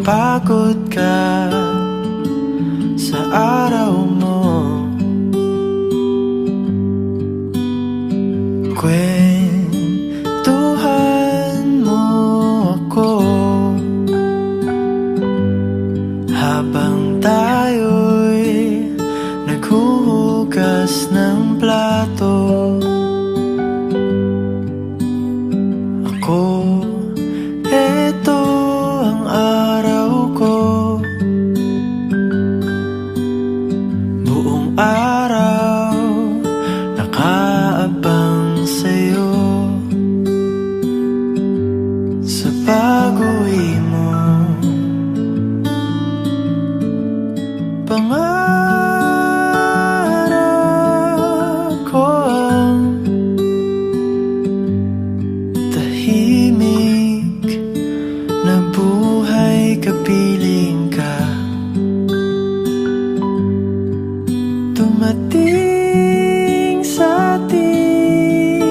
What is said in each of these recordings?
Pagod ka sa araw mo, kwentuhan mo ako habang tayo'y naghuhugas ng plato. Ako, eto ang araw ko, buong araw nakaabang sa'yo. Sa pag-uwi mo, pangarap ko ang tahimik na buhay, kapiling ka. Dumating sa ating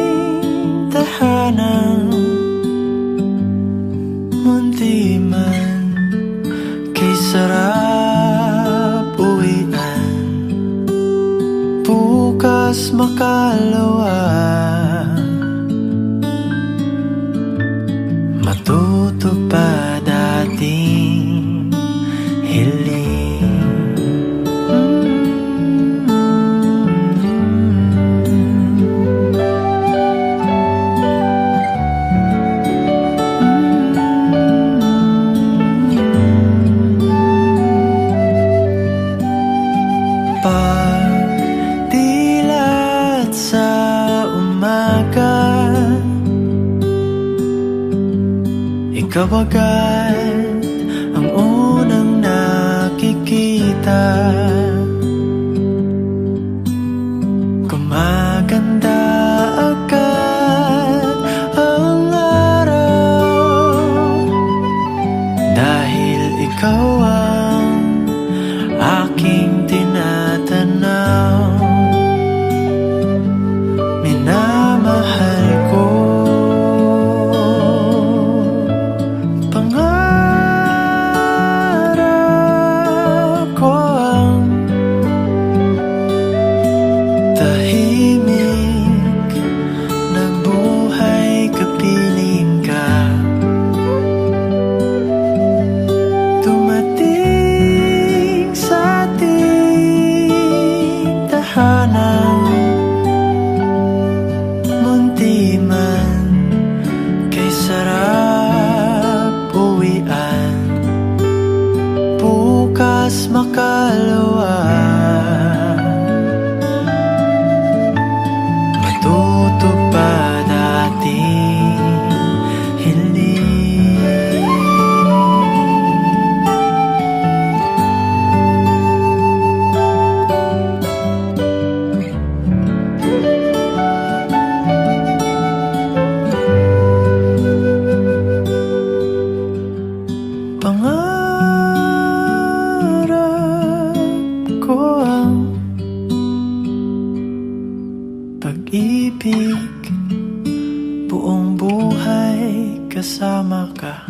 tahanan, munti man kay sarap uwian. Bukas makalawa, matutupad ating hiling. Pagdilat sa umaga, ikaw agad ang unang nakikita. Gumaganda agad ang araw dahil ikaw ang aking tinatanaw. Minamahal ko, pangarap ko ang tahimik na buhay, kapiling ka. Dumating sa ating tahanan, munti man kay sarap uwian. Bukas makalawa, matutupad ating hiling. Pangarap ko ang pag-ibig, buong buhay kasama ka.